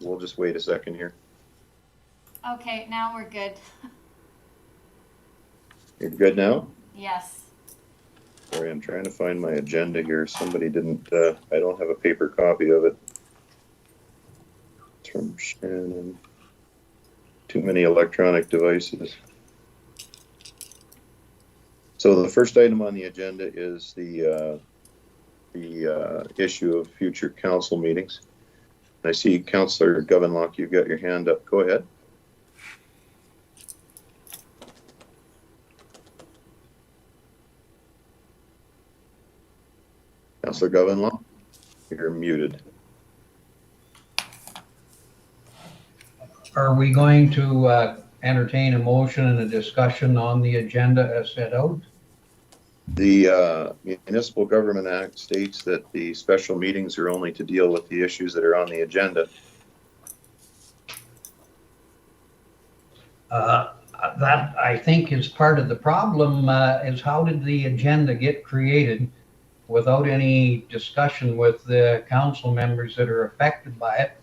we'll just wait a second here. Okay, now we're good. You're good now? Yes. Sorry, I'm trying to find my agenda here. Somebody didn't, I don't have a paper copy of it. It's from Shannon. Too many electronic devices. So the first item on the agenda is the issue of future council meetings. I see Councillor Govenlock, you've got your hand up. Go ahead. Councillor Govenlock, you're muted. Are we going to entertain a motion and a discussion on the agenda as set out? The Municipal Government Act states that the special meetings are only to deal with the issues that are on the agenda. That, I think, is part of the problem, is how did the agenda get created without any discussion with the council members that are affected by it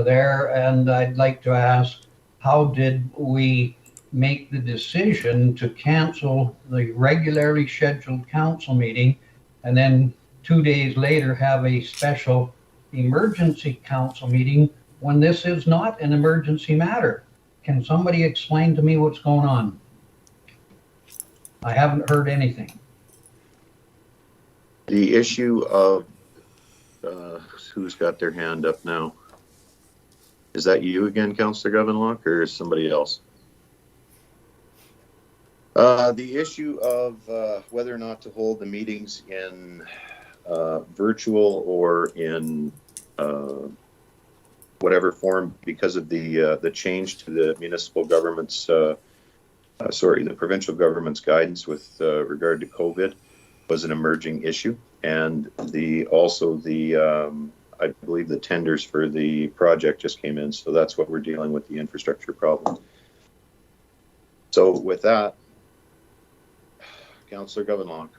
there? And I'd like to ask, how did we make the decision to cancel the regularly scheduled council meeting and then 2 days later have a special emergency council meeting when this is not an emergency matter? Can somebody explain to me what's going on? I haven't heard anything. The issue of who's got their hand up now? Is that you again, Councillor Govenlock, or is somebody else? The issue of whether or not to hold the meetings in virtual or in whatever form, because of the change to the municipal government's, the provincial government's guidance with regard to COVID, was an emerging issue, and I believe the tenders for the project just came in, so that's what we're dealing with, the infrastructure problem. So with that, Councillor Govenlock.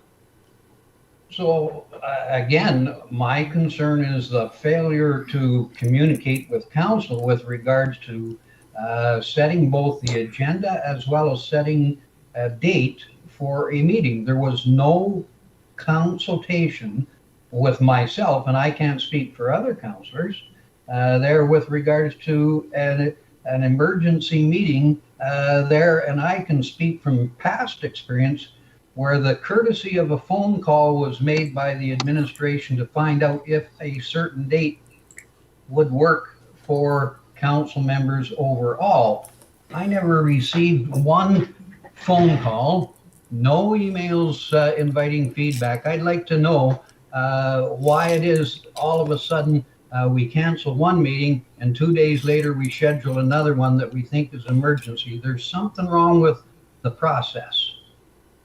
So again, my concern is the failure to communicate with council with regards to setting both the agenda as well as setting a date for a meeting. There was no consultation with myself, and I can't speak for other councillors there with regards to an emergency meeting there, and I can speak from past experience where the courtesy of a phone call was made by the administration to find out if a certain date would work for council members overall. I never received one phone call, no emails inviting feedback. I'd like to know why it is all of a sudden we cancel one meeting and 2 days later we schedule another one that we think is emergency. There's something wrong with the process.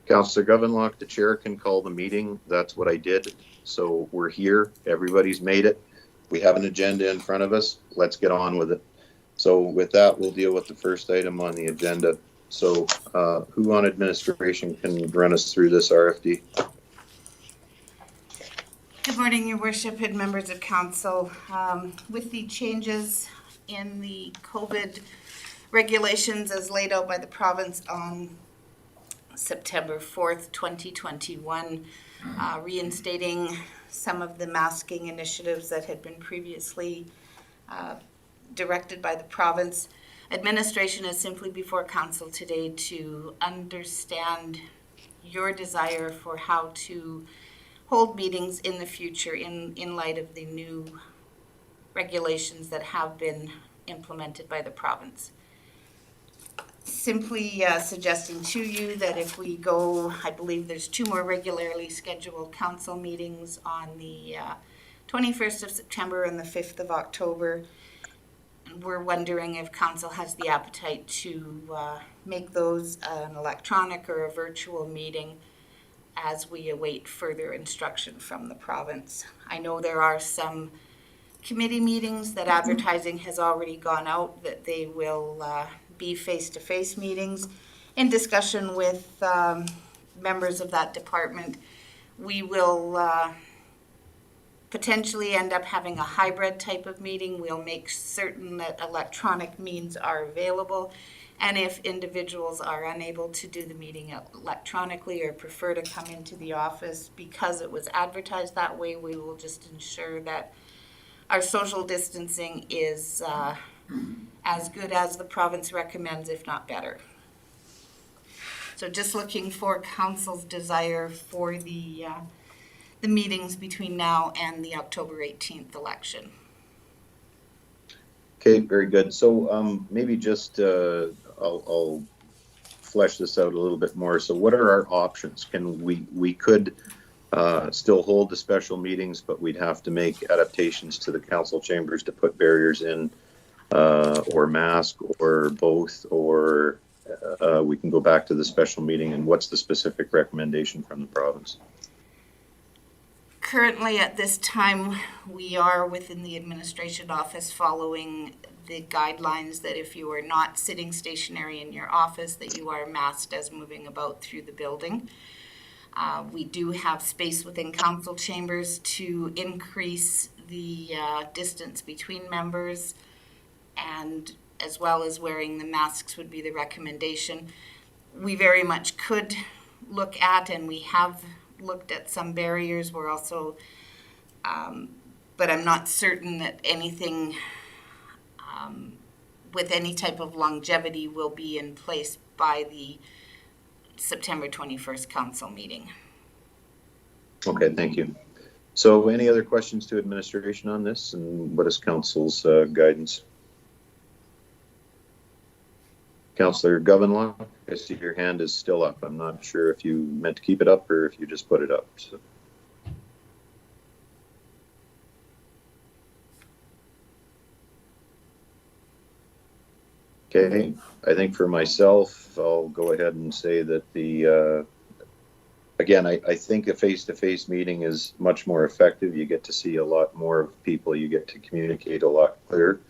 Councillor Govenlock, the chair can call the meeting. That's what I did. So we're here. Everybody's made it. We have an agenda in front of us. Let's get on with it. So with that, we'll deal with the first item on the agenda. So who on administration can run us through this RFD? Good morning, Your Worship and members of council. With the changes in the COVID regulations as laid out by the province on September 4th, 2021, reinstating some of the masking initiatives that had been previously directed by the province. Administration is simply before council today to understand your desire for how to hold meetings in the future in light of the new regulations that have been implemented by the province. Simply suggesting to you that if we go, I believe there's 2 more regularly scheduled council meetings on the 21st of September and the 5th of October. And we're wondering if council has the appetite to make those an electronic or a virtual meeting as we await further instruction from the province. I know there are some committee meetings that advertising has already gone out that they will be face-to-face meetings. In discussion with members of that department, we will potentially end up having a hybrid type of meeting. We'll make certain that electronic means are available. And if individuals are unable to do the meeting electronically or prefer to come into the office because it was advertised that way, we will just ensure that our social distancing is as good as the province recommends, if not better. So just looking for council's desire for the meetings between now and the October 18th election. Okay, very good. So maybe just I'll flesh this out a little bit more. So what are our options? Can we could still hold the special meetings, but we'd have to make adaptations to the council chambers to put barriers in, or mask, or both, or we can go back to the special meeting. And what's the specific recommendation from the province? Currently, at this time, we are within the administration office following the guidelines that if you are not sitting stationary in your office, that you are masked as moving about through the building. We do have space within council chambers to increase the distance between members, and as well as wearing the masks would be the recommendation. We very much could look at, and we have looked at some barriers. We're also, but I'm not certain that anything with any type of longevity will be in place by the September 21st council meeting. Okay, thank you. So any other questions to administration on this, and what is council's guidance? Councillor Govenlock, I see your hand is still up. I'm not sure if you meant to keep it up or if you just put it up. So. Okay, I think for myself, I'll go ahead and say that the, again, I think a face-to-face meeting is much more effective. You get to see a lot more of people. You get to communicate a lot clearer.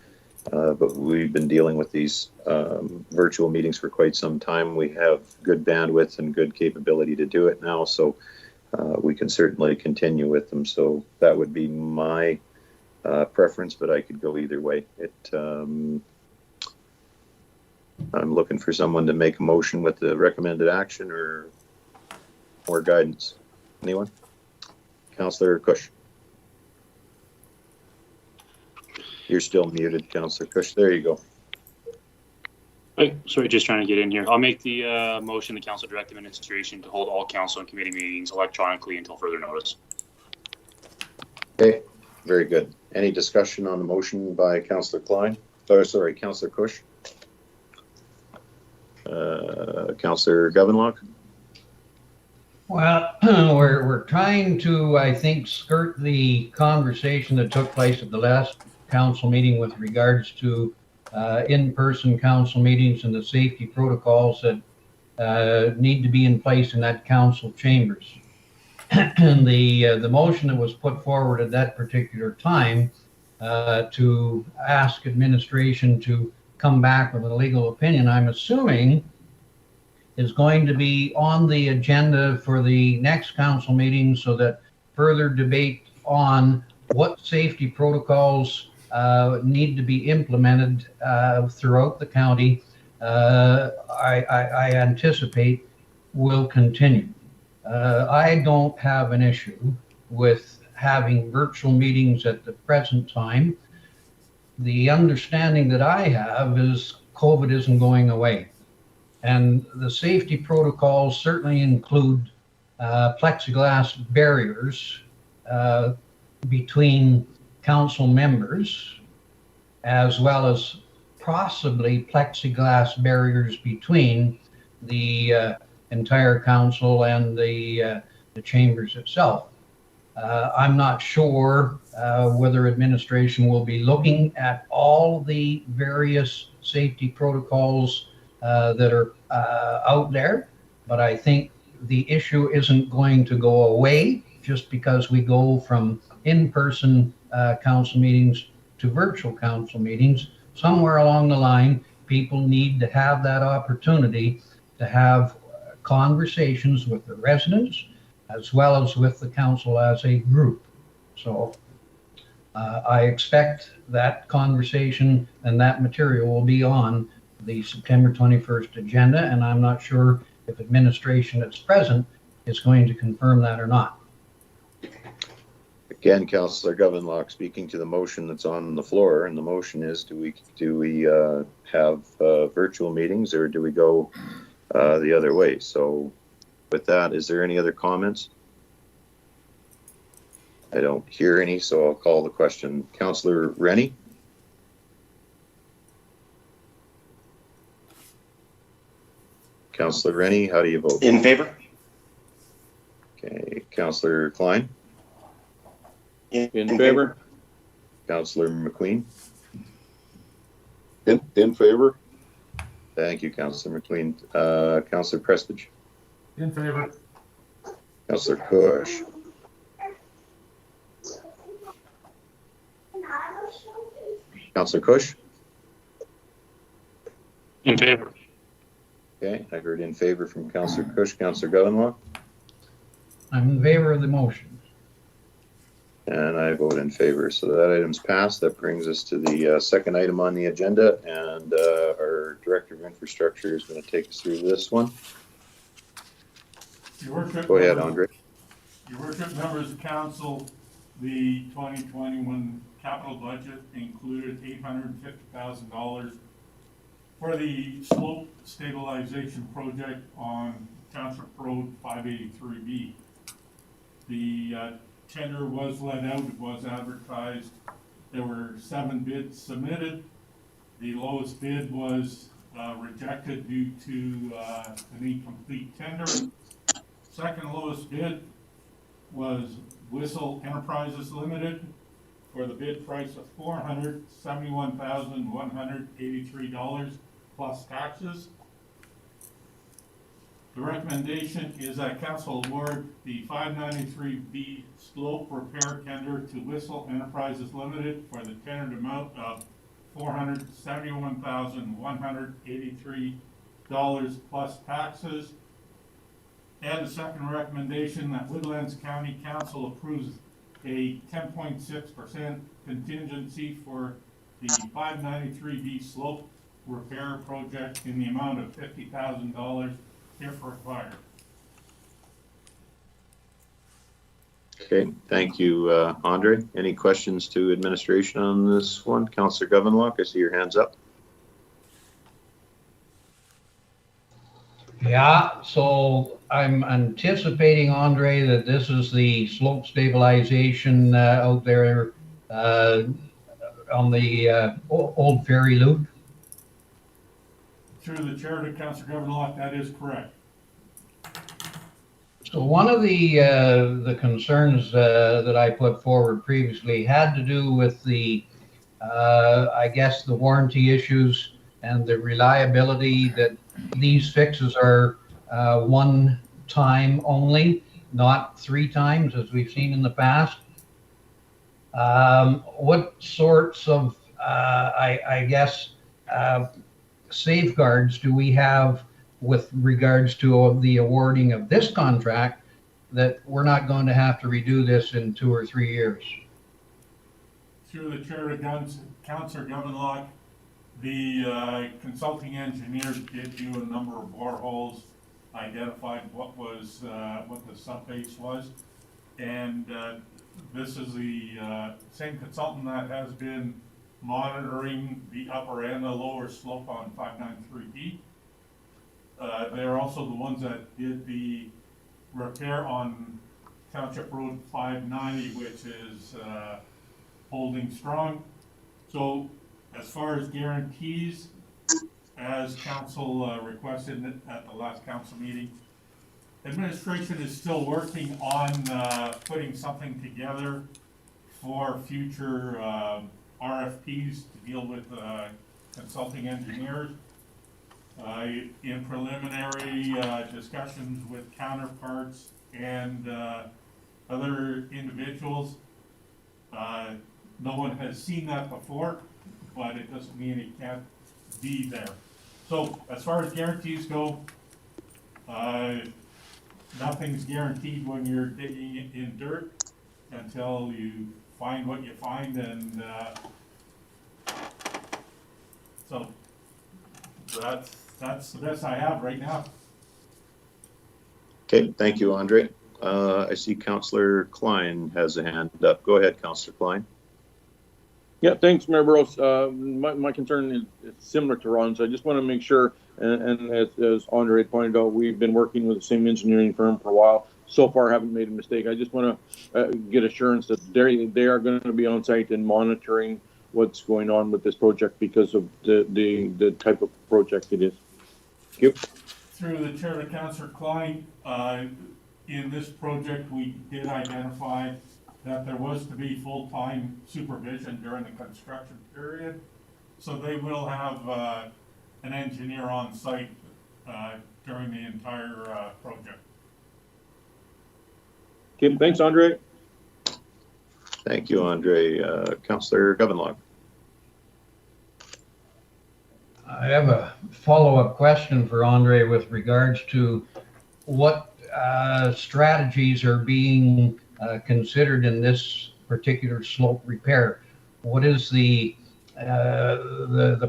But we've been dealing with these virtual meetings for quite some time. We have good bandwidth and good capability to do it now, so we can certainly continue with them. So that would be my preference, but I could go either way. I'm looking for someone to make a motion with the recommended action or more guidance. Anyone? Councillor Cush. You're still muted, Councillor Cush. There you go. Right, sorry, just trying to get in here. I'll make the motion the council direct administration to hold all council and committee meetings electronically until further notice. Okay, very good. Any discussion on the motion by Councillor Klein? Oh, sorry, Councillor Cush. Councillor Govenlock. Well, we're trying to, I think, skirt the conversation that took place at the last council meeting with regards to in-person council meetings and the safety protocols that need to be in place in that council chambers. And the motion that was put forward at that particular time to ask administration to come back with a legal opinion, I'm assuming is going to be on the agenda for the next council meeting, so that further debate on what safety protocols need to be implemented throughout the county, I anticipate will continue. I don't have an issue with having virtual meetings at the present time. The understanding that I have is COVID isn't going away. And the safety protocols certainly include plexiglass barriers between council members, as well as possibly plexiglass barriers between the entire council and the chambers itself. I'm not sure whether administration will be looking at all the various safety protocols that are out there, but I think the issue isn't going to go away just because we go from in-person council meetings to virtual council meetings. Somewhere along the line, people need to have that opportunity to have conversations with the residents as well as with the council as a group. So I expect that conversation and that material will be on the September 21st agenda, and I'm not sure if administration that's present is going to confirm that or not. Again, Councillor Govenlock speaking to the motion that's on the floor, and the motion is: do we have virtual meetings, or do we go the other way? So, with that, is there any other comments? I don't hear any, so I'll call the question. Councillor Rennie? Councillor Rennie, how do you vote? In favor? Okay, Councillor Klein? In favor? Councillor McQueen? In favor? Thank you, Councillor McQueen. Councillor Prestidge? In favor. Councillor Kush? Councillor Kush? In favor. Okay, I heard in favor from Councillor Kush. Councillor Govenlock? I'm in favor of the motion. And I vote in favor. So that item's passed. That brings us to the second item on the agenda, and our Director of Infrastructure is going to take us through this one. Your Worship, Go ahead, Andre. Your Worship, members of council, the 2021 capital budget included $850,000 for the slope stabilization project on Township Road 583B. The tender was let out, it was advertised. There were 7 bids submitted. The lowest bid was rejected due to an incomplete tender. Second lowest bid was Whistle Enterprises Limited for the bid price of $471,183 plus taxes. The recommendation is that council award the 593B slope repair tender to Whistle Enterprises Limited for the tendered amount of $471,183 plus taxes. And the second recommendation that Woodlands County Council approves a 10.6% contingency for the 593B slope repair project in the amount of $50,000 if required. Okay, thank you, Andre. Any questions to administration on this one? Councillor Govenlock, I see your hands up. Yeah, so I'm anticipating, Andre, that this is the slope stabilization out there on the old ferry loop. Through the chair to Councillor Govenlock, that is correct. So one of the concerns that I put forward previously had to do with the, I guess, the warranty issues and the reliability, that these fixes are one time only, not 3 times as we've seen in the past. What sorts of, I guess, safeguards do we have with regards to the awarding of this contract, that we're not going to have to redo this in 2 or 3 years? Through the chair to Councillor Govenlock, the consulting engineers did do a number of boreholes, identified what was what the subbase was, and this is the same consultant that has been monitoring the upper and the lower slope on 593B. They're also the ones that did the repair on Township Road 590, which is holding strong. So as far as guarantees, as council requested at the last council meeting, administration is still working on putting something together for future RFPs to deal with consulting engineers. In preliminary discussions with counterparts and other individuals, no one has seen that before, but it doesn't mean it can't be there. So as far as guarantees go, nothing's guaranteed when you're digging in dirt until you find what you find, and so that's the best I have right now. Okay, thank you, Andre. I see Councillor Klein has a hand up. Go ahead, Councillor Klein. Yeah, thanks, Mayor Burrows. My concern is similar to Ron's. I just want to make sure, and as Andre pointed out, we've been working with the same engineering firm for a while. So far, haven't made a mistake. I just want to get assurance that they are going to be on site and monitoring what's going on with this project because of the type of project it is. Thank you. Through the chair to Councillor Klein, in this project, we did identify that there was to be full-time supervision during the construction period. So they will have an engineer on site during the entire project. Okay, thanks, Andre. Thank you, Andre. Councillor Govenlock. I have a follow-up question for Andre with regards to what strategies are being considered in this particular slope repair. What is the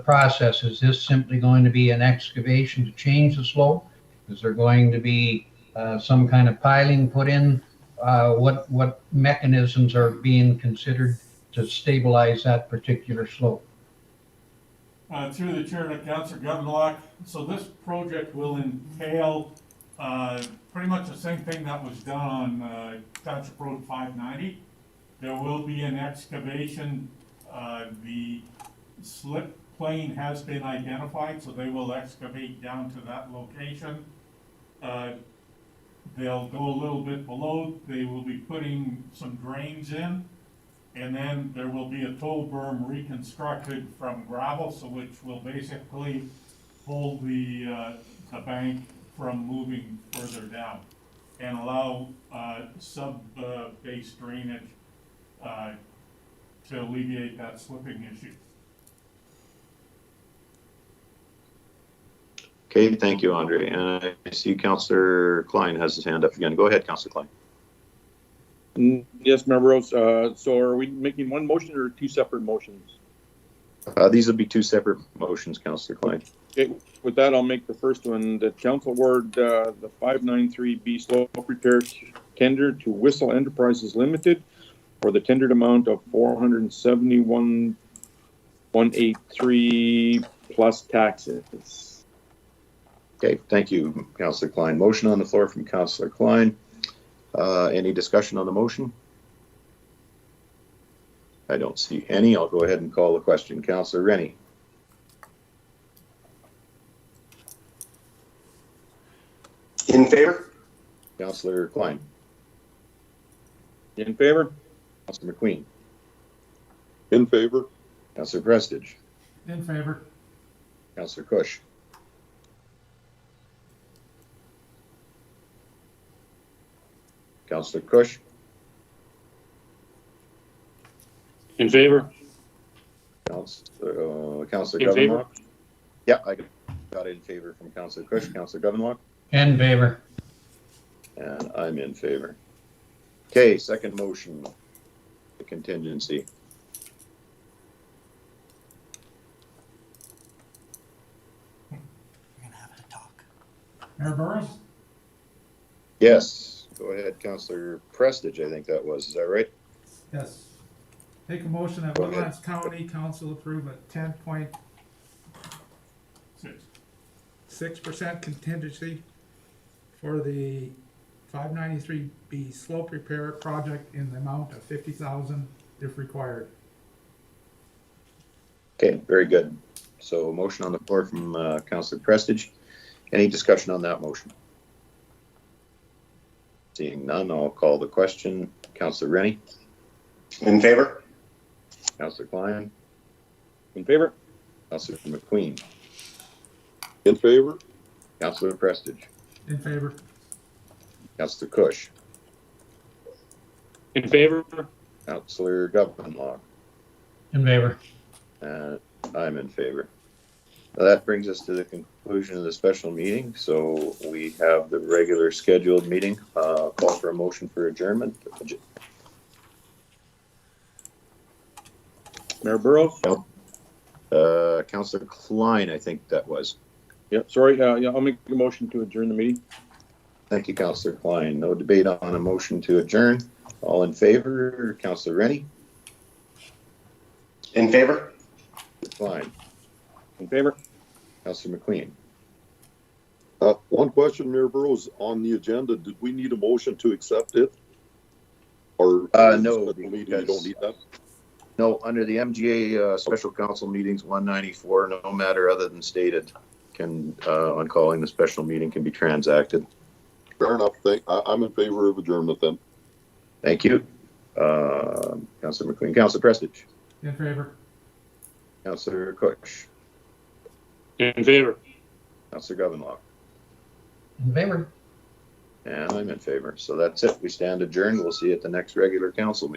process? Is this simply going to be an excavation to change the slope? Is there going to be some kind of piling put in? What mechanisms are being considered to stabilize that particular slope? Through the chair to Councillor Govenlock, so this project will entail pretty much the same thing that was done on Township Road 590. There will be an excavation. The slip plane has been identified, so they will excavate down to that location. They'll go a little bit below. They will be putting some drains in, and then there will be a tow berm reconstructed from gravel, so which will basically hold the bank from moving further down and allow sub-base drainage to alleviate that slipping issue. Okay, thank you, Andre. And I see Councillor Klein has his hand up again. Go ahead, Councillor Klein. Yes, Mayor Burrows. So are we making one motion or two separate motions? These will be two separate motions, Councillor Klein. Okay, with that, I'll make the first one. The council award the 593B slope repair tender to Whistle Enterprises Limited for the tendered amount of $471,183 plus taxes. Okay, thank you, Councillor Klein. Motion on the floor from Councillor Klein. Any discussion on the motion? I don't see any. I'll go ahead and call the question. Councillor Rennie. In favor? Councillor Klein. In favor? Councillor McQueen. In favor. Councillor Prestige. In favor. Councillor Cush. Councillor Cush. In favor? Councillor In favor? Govenlock. Yeah, I got in favor from Councillor Cush. Councillor Govenlock. In favor. And I'm in favor. Okay, second motion, the contingency. Mayor Burrows? Yes, go ahead, Councillor Prestige, I think that was. Is that right? Yes. Make a motion that Go ahead. Woodlands County Council approve a 10.6% contingency for the 593B slope repair project in the amount of $50,000 if required. Okay, very good. So motion on the floor from Councillor Prestige. Any discussion on that motion? Seeing none, I'll call the question. Councillor Rennie. In favor? Councillor Klein. In favor? Councillor McQueen. In favor? Councillor Prestige. In favor. Councillor Cush. In favor? Councillor Govenlock. In favor. And I'm in favor. Now that brings us to the conclusion of the special meeting. So we have the regular scheduled meeting. Call for a motion for adjournment. Mayor Burrows? Councillor Klein, I think that was. Yeah, sorry, yeah, I'll make a motion to adjourn the meeting. Thank you, Councillor Klein. No debate on a motion to adjourn. All in favor? Councillor Rennie? In favor? Klein? In favor? Councillor McQueen? One question, Mayor Burrows, on the agenda, did we need a motion to accept it? Or? No, You don't because- need that? No, under the MGA Special Council Meetings 194, no matter other than stated can, on calling the special meeting can be transacted. Fair enough. I'm in favor of adjournment then. Thank you. Councillor McQueen. Councillor Prestige. In favor. Councillor Kush. In favor. Councillor Govenlock. In favor. And I'm in favor. So that's it. We stand adjourned. We'll see you at the next regular council meeting.